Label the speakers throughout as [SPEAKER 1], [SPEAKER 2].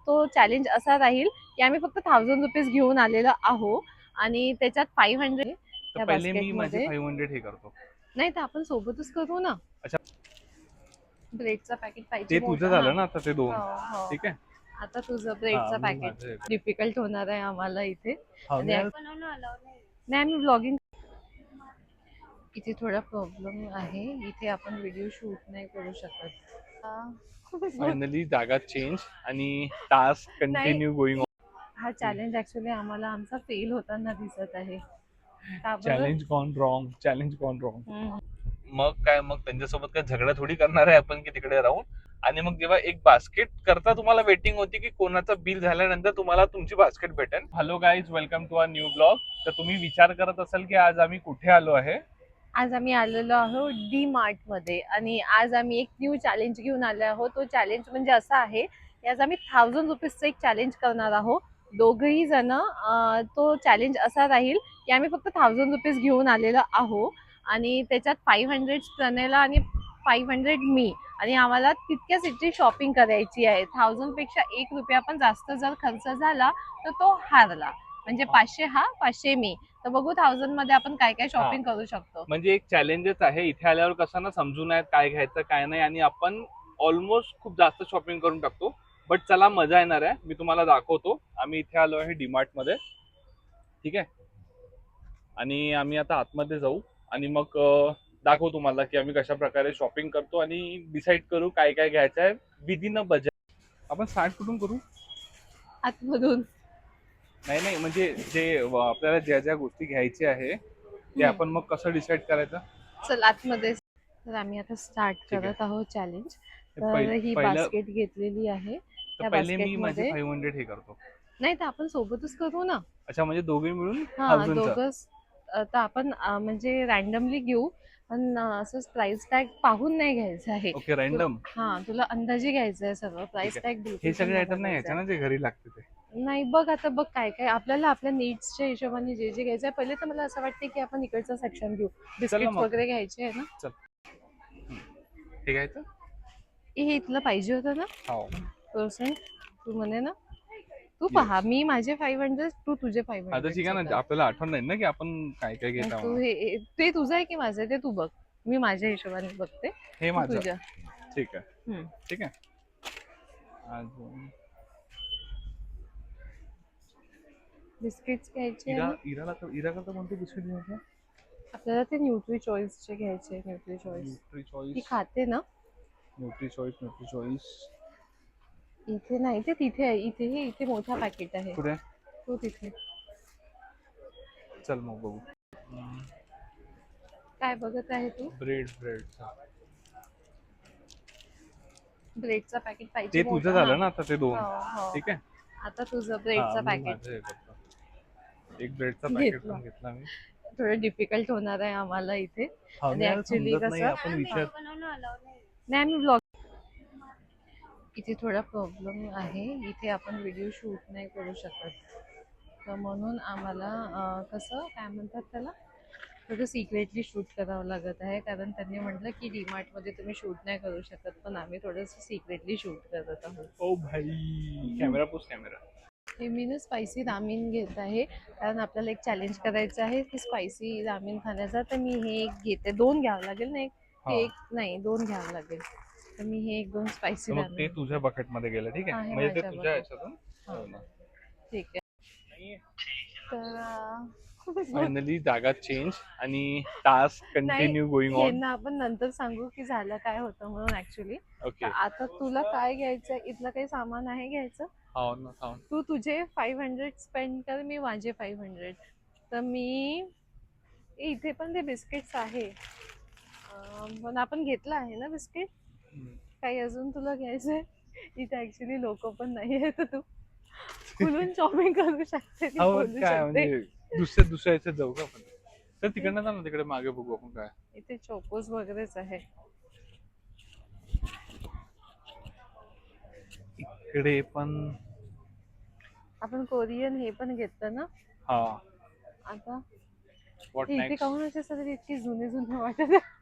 [SPEAKER 1] तो चॅलेंज असा राहील की आम्ही फक्त 1000 रुपीज घेऊन आलेलो आहो आणि त्याच्यात 500
[SPEAKER 2] तर
[SPEAKER 1] त्या
[SPEAKER 2] पहिले मी माझे
[SPEAKER 1] बास्केटमध्ये.
[SPEAKER 2] 500 हे करतो.
[SPEAKER 1] नाही तर आपण सोबतच करू ना.
[SPEAKER 2] अच्छा,
[SPEAKER 1] ब्रेडचा पॅकेट पाहिजे
[SPEAKER 2] ते तुझं
[SPEAKER 1] मोठा. हा.
[SPEAKER 2] झालं ना आता ते दोन.
[SPEAKER 1] हो हो.
[SPEAKER 2] ठीक आहे.
[SPEAKER 1] आता तुझं
[SPEAKER 2] हा,
[SPEAKER 1] ब्रेडचा
[SPEAKER 2] मी
[SPEAKER 1] पॅकेट
[SPEAKER 2] माझं हे करतो.
[SPEAKER 1] डिफिकल्ट होणार आहे आम्हाला इथे.
[SPEAKER 2] हा,
[SPEAKER 1] आणि
[SPEAKER 2] मी
[SPEAKER 1] नाही आम्ही ब्लॉगिंग. इथे थोडा प्रॉब्लेम आहे, इथे आपण व्हिडिओ शूट नाही करू शकत.
[SPEAKER 2] फायनली जागा चेंज आणि टास्क
[SPEAKER 1] नाही,
[SPEAKER 2] कंटिन्यू गोइंग
[SPEAKER 1] हा चॅलेंज ऍक्च्युली आम्हाला आमचा फेल होताना दिसत आहे. का बरं?
[SPEAKER 2] Challenge gone wrong, challenge gone wrong.
[SPEAKER 1] हम्म.
[SPEAKER 2] मग काय, मग त्यांच्यासोबत काय झगडा थोडी करणार आहे आपण की तिकडे राहून. आणि मग जेव्हा एक बास्केट करता तुम्हाला वेटिंग होती की कोणाचं बिल झाल्यानंतर तुम्हाला तुमची बास्केट भेटेल. Hello guys, welcome to our new blog. तर तुम्ही विचार करत असाल की आज आम्ही कुठे आलो आहे.
[SPEAKER 1] आज आम्ही आलेलो आहोत डी मार्ट मध्ये आणि आज आम्ही एक न्यू चॅलेंज घेऊन आलो आहोत. तो चॅलेंज म्हणजे असा आहे की आज आम्ही 1000 रुपीजचं एक चॅलेंज करणार आहोत दोघही जण. तो चॅलेंज असा राहील की आम्ही फक्त 1000 रुपीज घेऊन आलेलो आहोत आणि त्याच्यात 500 प्रणयला आणि 500 मी. आणि आम्हाला तितक्याच इथे शॉपिंग करायची आहे. 1000 पेक्षा 1 रुपया पण जास्त जर खर्च झाला तर तो हारला. म्हणजे 500 हा, 500 मी. तर बघू 1000 मध्ये आपण काय काय
[SPEAKER 2] हा,
[SPEAKER 1] शॉपिंग करू शकतो.
[SPEAKER 2] म्हणजे एक चॅलेंजच आहे. इथे आल्यावर कसं ना समजून आहे काय घ्यायचं काय नाही, आणि आपण ऑलमोस्ट खूप जास्त शॉपिंग करून टाकतो. बट चला, मजा येणार आहे. मी तुम्हाला दाखवतो. आम्ही इथे आलो आहे डीमार्ट मध्ये. ठीक आहे. आणि आम्ही आता आतमध्ये जाऊ आणि मग दाखवू तुम्हाला की आम्ही कशा प्रकारे शॉपिंग करतो आणि डिसाईड करू काय काय घ्यायचं आहे विदिन अ बजेट. आपण स्टार्ट कुठून करू?
[SPEAKER 1] आतमधून.
[SPEAKER 2] नाही नाही, म्हणजे जे आपल्याला ज्या ज्या गोष्टी घ्यायच्या आहे ते
[SPEAKER 1] हम्म.
[SPEAKER 2] आपण मग कसं डिसाईड करायचं.
[SPEAKER 1] चल आतमध्ये. तर आम्ही आता स्टार्ट
[SPEAKER 2] ठीक आहे.
[SPEAKER 1] करत आहोत चॅलेंज.
[SPEAKER 2] तर
[SPEAKER 1] तर ही
[SPEAKER 2] पहिलं,
[SPEAKER 1] बास्केट घेतलेली आहे.
[SPEAKER 2] तर
[SPEAKER 1] त्या
[SPEAKER 2] पहिले मी माझे
[SPEAKER 1] बास्केटमध्ये.
[SPEAKER 2] 500 हे करतो.
[SPEAKER 1] नाही तर आपण सोबतच करू ना.
[SPEAKER 2] अच्छा, म्हणजे दोघे मिळून
[SPEAKER 1] हा
[SPEAKER 2] 1000चा.
[SPEAKER 1] दोघच. तर आपण म्हणजे रॅन्डमली घेऊ. पण असंच प्राइस टॅग पाहून नाही घ्यायचं आहे.
[SPEAKER 2] Okay, random.
[SPEAKER 1] हा तुला अंदाजे घ्यायचं आहे सगळं.
[SPEAKER 2] ठीक
[SPEAKER 1] प्राइस
[SPEAKER 2] आहे.
[SPEAKER 1] टॅग
[SPEAKER 2] हे
[SPEAKER 1] बिलकुल पण
[SPEAKER 2] सगळे
[SPEAKER 1] नाही
[SPEAKER 2] आयटम नाही
[SPEAKER 1] बघायचं
[SPEAKER 2] घ्यायचे
[SPEAKER 1] आहे.
[SPEAKER 2] ना जे घरी लागते ते.
[SPEAKER 1] नाही बघ आता बघ काय काय आपल्याला आपल्या नीड्सच्या हिशोबाने जे जे घ्यायचं आहे. पहिले तर मला असं वाटतं की आपण इकडचं सेक्शन घेऊ.
[SPEAKER 2] चल ना
[SPEAKER 1] बिस्किट्स
[SPEAKER 2] मग.
[SPEAKER 1] वगैरे घ्यायचे आहे ना.
[SPEAKER 2] चल. हे घ्यायचं.
[SPEAKER 1] हे इथलं पाहिजे होतं ना.
[SPEAKER 2] हो.
[SPEAKER 1] पर्सन तू म्हणे ना. तू पहा,
[SPEAKER 2] येस.
[SPEAKER 1] मी माझे 500 तू तुझे
[SPEAKER 2] आता ठीक
[SPEAKER 1] 500
[SPEAKER 2] आहे ना,
[SPEAKER 1] कर.
[SPEAKER 2] आपल्याला आठवण नाही ना की आपण काय काय घेत
[SPEAKER 1] तू
[SPEAKER 2] आहोत.
[SPEAKER 1] ते तुझं आहे की माझं आहे ते तू बघ. मी माझ्या हिशोबाने बघते.
[SPEAKER 2] हे
[SPEAKER 1] तू
[SPEAKER 2] माझं.
[SPEAKER 1] तुझ्या.
[SPEAKER 2] ठीक आहे.
[SPEAKER 1] हम्म.
[SPEAKER 2] ठीक आहे. अजून
[SPEAKER 1] बिस्किट्स घ्यायचे
[SPEAKER 2] इरा
[SPEAKER 1] आणि
[SPEAKER 2] इरा करता कोणते बिस्किट घ्यायचे?
[SPEAKER 1] आपल्याला ते न्यूट्री चॉईसचे घ्यायचे. न्यूट्री चॉईस
[SPEAKER 2] न्यूट्री
[SPEAKER 1] ती
[SPEAKER 2] चॉईस.
[SPEAKER 1] खाते ना.
[SPEAKER 2] Nutri choice, nutri choice.
[SPEAKER 1] इथे नाही ते तिथे आहे. इथे इथे मोठा पॅकेट आहे.
[SPEAKER 2] कुठे?
[SPEAKER 1] तो तिथे.
[SPEAKER 2] चल मग बघू.
[SPEAKER 1] काय बघत आहे तू?
[SPEAKER 2] Bread, bread.
[SPEAKER 1] ब्रेडचा पॅकेट पाहिजे
[SPEAKER 2] ते तुझं
[SPEAKER 1] मोठा. हा.
[SPEAKER 2] झालं ना आता ते दोन.
[SPEAKER 1] हो हो.
[SPEAKER 2] ठीक आहे.
[SPEAKER 1] आता तुझं
[SPEAKER 2] हा,
[SPEAKER 1] ब्रेडचा
[SPEAKER 2] मी
[SPEAKER 1] पॅकेट
[SPEAKER 2] माझं हे करतो. एक ब्रेडचा पॅकेट
[SPEAKER 1] घेतला.
[SPEAKER 2] पण घेतला मी.
[SPEAKER 1] थोडं डिफिकल्ट होणार आहे आम्हाला इथे.
[SPEAKER 2] हा,
[SPEAKER 1] आणि
[SPEAKER 2] यार
[SPEAKER 1] ऍक्च्युली
[SPEAKER 2] समजत नाही
[SPEAKER 1] कसं.
[SPEAKER 2] आपण विचार.
[SPEAKER 1] नाही आम्ही ब्लॉग. इथे थोडा प्रॉब्लेम आहे, इथे आपण व्हिडिओ शूट नाही करू शकत. तर म्हणून आम्हाला कसं काय म्हणतात त्याला, थोडं सिक्रेटली शूट करावं लागत आहे. कारण त्यांनी म्हटलं की डीमार्टमध्ये तुम्ही शूट नाही करू शकत. पण आम्ही थोडंसं सिक्रेटली शूट करत आहोत.
[SPEAKER 2] ओ भाई, कॅमेरा पोस्ट कॅमेरा.
[SPEAKER 1] हे मी ना स्पायसी रामेन घेत आहे. कारण आपल्याला एक चॅलेंज करायचं आहे की स्पायसी रामेन खाण्याचा. तर मी हे एक घेते. 2 घ्यावं लागेल ना.
[SPEAKER 2] हा,
[SPEAKER 1] एक नाही 2 घ्यावं लागेल. तर मी हे 1-2 स्पायसी
[SPEAKER 2] तर मग ते
[SPEAKER 1] रामेन
[SPEAKER 2] तुझ्या बकेट मध्ये गेलं. ठीक आहे,
[SPEAKER 1] आहे
[SPEAKER 2] म्हणजे ते
[SPEAKER 1] माझ्या
[SPEAKER 2] तुझ्या
[SPEAKER 1] बकेट.
[SPEAKER 2] ह्याच्यातून.
[SPEAKER 1] हां
[SPEAKER 2] हो ना.
[SPEAKER 1] ठीक आहे. तर
[SPEAKER 2] फायनली जागा चेंज आणि टास्क
[SPEAKER 1] नाही,
[SPEAKER 2] कंटिन्यू गोइंग
[SPEAKER 1] हे
[SPEAKER 2] ऑन.
[SPEAKER 1] ना आपण नंतर सांगू की झालं काय होतं म्हणून ऍक्च्युली. तर
[SPEAKER 2] ओके.
[SPEAKER 1] आता तुला काय घ्यायचं, इथलं काही सामान आहे घ्यायचं.
[SPEAKER 2] हो ना, हो.
[SPEAKER 1] तू तुझे 500 स्पेंड कर, मी माझे 500. तर मी इथे पण ते बिस्किट्स आहे. पण आपण घेतलं आहे ना बिस्किट. काही अजून तुला घ्यायचंय? इथे ऍक्च्युली लोक पण नाही आहे, तर तू खुलून शॉपिंग करू शकते, ती
[SPEAKER 2] हो,
[SPEAKER 1] बोलू
[SPEAKER 2] काय
[SPEAKER 1] शकते.
[SPEAKER 2] म्हणजे दुसऱ्या ह्याच्यात जाऊ का आपण? तर तिकडनं जा ना, तिकडे मागे बघू आपण काय.
[SPEAKER 1] इथे चोकोस वगैरेच आहे.
[SPEAKER 2] इकडे पण.
[SPEAKER 1] आपण कोरियन हे पण घेतलं ना.
[SPEAKER 2] हा.
[SPEAKER 1] आता
[SPEAKER 2] व्हॉट
[SPEAKER 1] हे इथे
[SPEAKER 2] नेक्स्ट?
[SPEAKER 1] काहून असे सगळे इतकी जुने जुने वाटत आहे.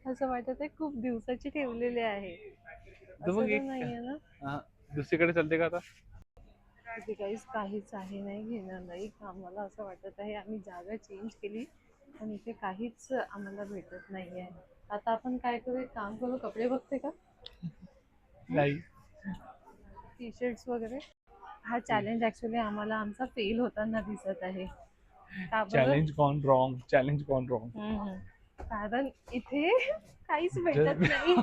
[SPEAKER 1] असं वाटत आहे खूप दिवसाची ठेवलेले आहे.
[SPEAKER 2] तर
[SPEAKER 1] असं
[SPEAKER 2] मग
[SPEAKER 1] तर
[SPEAKER 2] एक
[SPEAKER 1] नाहीये ना.
[SPEAKER 2] दुसरीकडे चालते का आता?
[SPEAKER 1] इथे काहीच आहे नाही घेण्यालायक. आम्हाला असं वाटत आहे आम्ही जागा चेंज केली पण इथे काहीच आम्हाला भेटत नाहीये. आता आपण काय करू, एक काम करू, कपडे बघते का?
[SPEAKER 2] नाही.
[SPEAKER 1] टी शर्ट्स वगैरे. हा चॅलेंज ऍक्च्युली आम्हाला आमचा फेल होताना दिसत आहे. का बरं?
[SPEAKER 2] Challenge gone wrong, challenge gone wrong.
[SPEAKER 1] हम्म. कारण इथे काहीच भेटत नाही.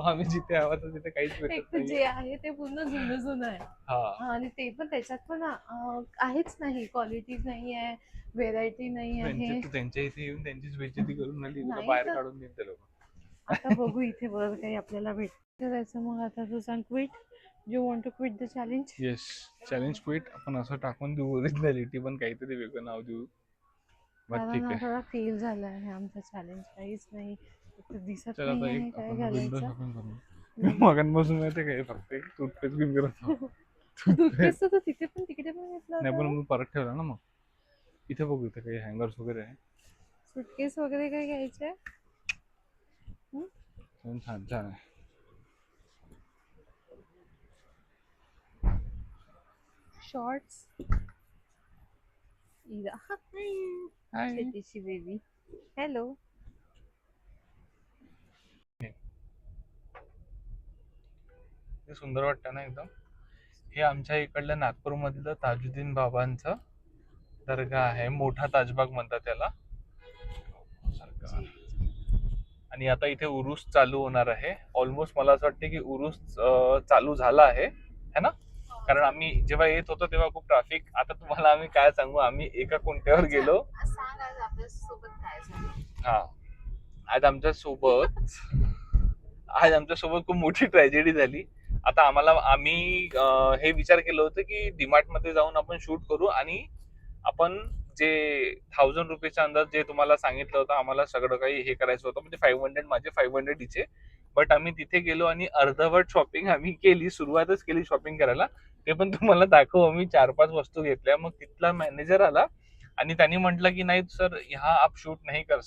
[SPEAKER 2] आम्ही जिथे आहोत तिथे काहीच
[SPEAKER 1] एक
[SPEAKER 2] भेटत
[SPEAKER 1] तर
[SPEAKER 2] नाही.
[SPEAKER 1] जे आहे ते पूर्ण जुनं आहे.
[SPEAKER 2] हा,
[SPEAKER 1] आणि ते पण त्याच्यात पण आहेच नाही, क्वालिटी नाही आहे, व्हेरायटी नाही आहे.
[SPEAKER 2] त्यांच्या इथे येऊन त्यांचीच बेइज्जती करून आली, तुला
[SPEAKER 1] नाही
[SPEAKER 2] बाहेर
[SPEAKER 1] तर
[SPEAKER 2] काढून देते लोक.
[SPEAKER 1] आता बघू इथे बरं काही आपल्याला भेटतं जायचं. मग आता तू सांग, quit, you want to quit the challenge?
[SPEAKER 2] Yes, challenge quit. आपण असं टाकून देऊ ओरिजिनॅलिटी, पण काहीतरी वेगळं नाव देऊ. बट
[SPEAKER 1] कारण
[SPEAKER 2] ठीक
[SPEAKER 1] हा
[SPEAKER 2] आहे.
[SPEAKER 1] थोडा फेल झाला आहे आमचा चॅलेंज. काहीच नाही, इथे दिसत
[SPEAKER 2] चल
[SPEAKER 1] नाही
[SPEAKER 2] आता
[SPEAKER 1] आहे
[SPEAKER 2] एक
[SPEAKER 1] काय
[SPEAKER 2] आपण विंडो
[SPEAKER 1] घालायचं.
[SPEAKER 2] शॉपिंग करू. मगांपासून माहिती काय, फक्त एक टूथपेस्ट घेऊन गेलो होतो.
[SPEAKER 1] टूथपेस्ट
[SPEAKER 2] टूथपेस्ट
[SPEAKER 1] तर तिथे पण तिकडे पण घेतला
[SPEAKER 2] नाही, पण
[SPEAKER 1] होता.
[SPEAKER 2] मग परत ठेवला ना. मग इथे बघू, इथे काही हँगर्स वगैरे आहे.
[SPEAKER 1] सुटकेस वगैरे काही घ्यायचे?
[SPEAKER 2] छान छान छान आहे.
[SPEAKER 1] शॉर्ट्स. इरा
[SPEAKER 2] हाय.
[SPEAKER 1] छोटीशी बेबी. हॅलो.
[SPEAKER 2] हे सुंदर वाटतं ना एकदम. हे आमच्या इकडलं नागपूर मधलं ताजुद्दीन बाबांचं दर्गा आहे. मोठा ताजबाग म्हणतात त्याला. आणि आता इथे उरूस चालू होणार आहे. ऑलमोस्ट मला असं वाटतं की उरूस चालू झाला आहे है ना. कारण आम्ही जेव्हा येत होतो तेव्हा खूप ट्रॅफिक. आता तुम्हाला आम्ही काय सांगू, आम्ही एका कोणत्यावर गेलो. हा, आज आमच्या सोबत खूप मोठी ट्रॅजेडी झाली. आता आम्ही हे विचार केलं होतं की डीमार्ट मध्ये जाऊन आपण शूट करू, आणि आपण जे 1000 रुपीच्या अंदाज जे तुम्हाला सांगितलं होतं आम्हाला सगळं काही हे करायचं होतं, म्हणजे 500 माझे 500 इचे. बट आम्ही तिथे गेलो आणि अर्धवट शॉपिंग आम्ही केली. सुरुवातच केली शॉपिंग करायला, ते पण तुम्हाला दाखवू. आम्ही 4-5 वस्तू घेतल्या. मग तिथला मॅनेजर आला आणि त्यांनी म्हटलं की नाही सर, ह्या आप शूट नाही कर.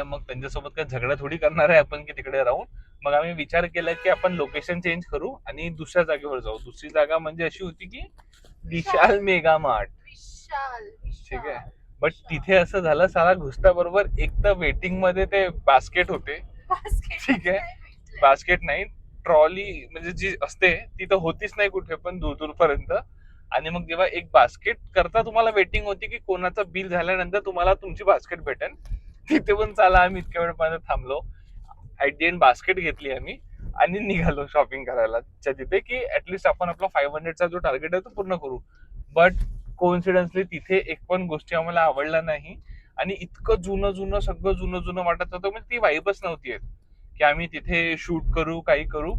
[SPEAKER 2] मग त्यांच्यासोबत काय झगडा थोडी करणार आहे आपण की तिकडे राहून. मग आम्ही विचार केला की आपण लोकेशन चेंज करू आणि दुसऱ्या जागेवर जाऊ. दुसरी जागा म्हणजे अशी होती की विशाल मेगा मार्ट. ठीक आहे. बट तिथे असं झालं, साला घुसल्याबरोबर एक तर वेटिंग मध्ये ते बास्केट होते. ठीक आहे, बास्केट नाही, ट्रॉली म्हणजे जी असते ती तर होतीच नाही कुठे पण दूर दूरपर्यंत. आणि मग जेव्हा एक बास्केट करता तुम्हाला वेटिंग होती की कोणाचं बिल झाल्यानंतर तुम्हाला तुमची बास्केट भेटेल, तिथे पण चाला आम्ही इतक्या वेळपर्यंत थांबलो. ऍट दी एंड बास्केट घेतली आम्ही आणि निघालो शॉपिंग करायला तिथे, की ऍटलिस्ट आपण आपला 500चा जो टार्गेट आहे तो पूर्ण करू. बट कोइन्सिडन्सली तिथे एक पण गोष्टी आम्हाला आवडल्या नाही. आणि इतकं जुनं सगळं जुनं वाटत होतं, म्हणजे ती वाईबच नव्हती येत की आम्ही तिथे शूट करू, काही करू.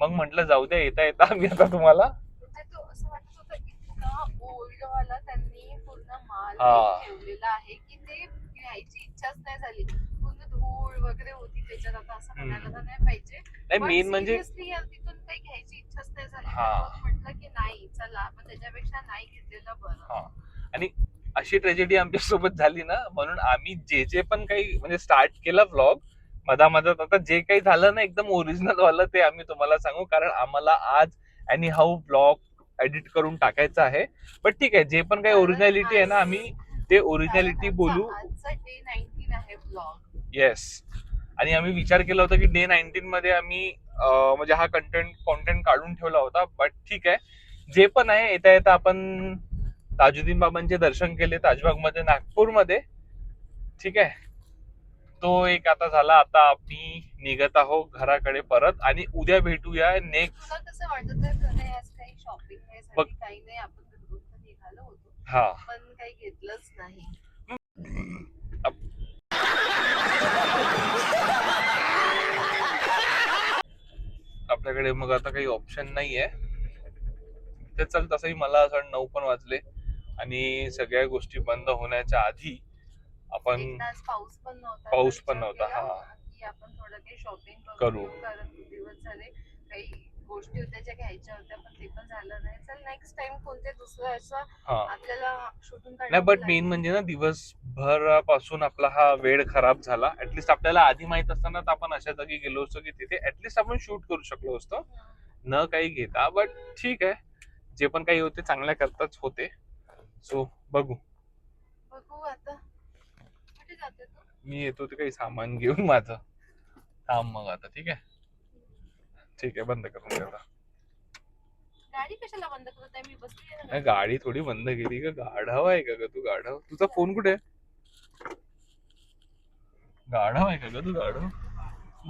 [SPEAKER 2] मग म्हटलं जाऊ द्या, येता येता आम्ही आता तुम्हाला
[SPEAKER 1] असं वाटत होतं इतका ओल्ड वाला त्यांनी पूर्ण माल
[SPEAKER 2] हा.
[SPEAKER 1] ठेवलेला आहे की ते घ्यायची इच्छाच नाही झाली. पूर्ण धूळ वगैरे होती त्याच्यात. आता असं म्हणायला तर नाही पाहिजे,
[SPEAKER 2] नाही,
[SPEAKER 1] पण
[SPEAKER 2] मेन म्हणजे
[SPEAKER 1] सिरियसली यार तिथून काही घ्यायची इच्छाच नाही झाली.
[SPEAKER 2] हा.
[SPEAKER 1] मग म्हटलं की नाही, चला आपण त्याच्यापेक्षा नाही घेतलेलं बरं.
[SPEAKER 2] हा. आणि अशी ट्रेजेडी आमच्या सोबत झाली ना, म्हणून आम्ही जे पण काही म्हणजे स्टार्ट केला व्लॉग, मधात आता जे काही झालं ना एकदम ओरिजिनल वाला ते आम्ही तुम्हाला सांगू. कारण आम्हाला आज एनी हाऊ व्लॉग एडिट करून टाकायचं आहे. बट ठीक आहे, जे पण काही ओरिजिनॅलिटी आहे ना, आम्ही ते ओरिजिनॅलिटी बोलू.
[SPEAKER 1] आजचा डे 19 आहे व्लॉग.
[SPEAKER 2] येस. आणि आम्ही विचार केला होता की डे 19 मध्ये आम्ही म्हणजे हा कॉन्टेंट काढून ठेवला होता. बट ठीक आहे, जे पण आहे, येता येता आपण ताजुद्दीन बाबांचे दर्शन केले ताजबाग मध्ये नागपूरमध्ये. ठीक आहे, तो एक आता झाला. आता आम्ही निघत आहोत घराकडे परत, आणि उद्या भेटूया नेक्स्ट.
[SPEAKER 1] तुला कसं वाटत आहे आज काही शॉपिंग
[SPEAKER 2] बघ.
[SPEAKER 1] काही नाही? आपण घरून तर निघालो होतो
[SPEAKER 2] हा,
[SPEAKER 1] पण काही घेतलंच नाही.
[SPEAKER 2] आपल्याकडे मग आता काही ऑप्शन नाहीये. ते चल, तसंही मला असं 9 पण वाजले आणि सगळ्या गोष्टी बंद होण्याच्या आधी आपण
[SPEAKER 1] पाऊस पण नव्हता.
[SPEAKER 2] पाऊस पण नव्हता. हा,
[SPEAKER 1] की आपण थोडं काही शॉपिंग
[SPEAKER 2] करू.
[SPEAKER 1] कारण खूप दिवस झाले काही गोष्टी होत्या ज्या घ्यायच्या होत्या पण ते पण झालं नाही. चल नेक्स्ट टाइम कोणते दुसरं असं आपल्याला शोधून
[SPEAKER 2] नाही. बट मेन म्हणजे ना, दिवसभरापासून आपला हा वेळ खराब झाला. ऍटलिस्ट आपल्याला आधी माहित असताना आपण अशा जागी गेलो असतो की तिथे ऍटलिस्ट आपण शूट करू शकलो असतो. न काही घेता, बट ठीक आहे, जे पण काही होते चांगल्या करताच होते. सो बघू.
[SPEAKER 1] बघू आता कुठे जाते तू?
[SPEAKER 2] मी येतो ते काही सामान घेऊन माझं. थांब मग आता. ठीक आहे, ठीक आहे, बंद करून दे आता.
[SPEAKER 1] गाडी कशाला बंद करत आहे? मी बसली आहे ना.
[SPEAKER 2] नाही, गाडी थोडी बंद केली का? गाढव आहे का ग तू? गाढव. तुझा फोन कुठे आहे? गाढव आहे का ग तू? गाढव.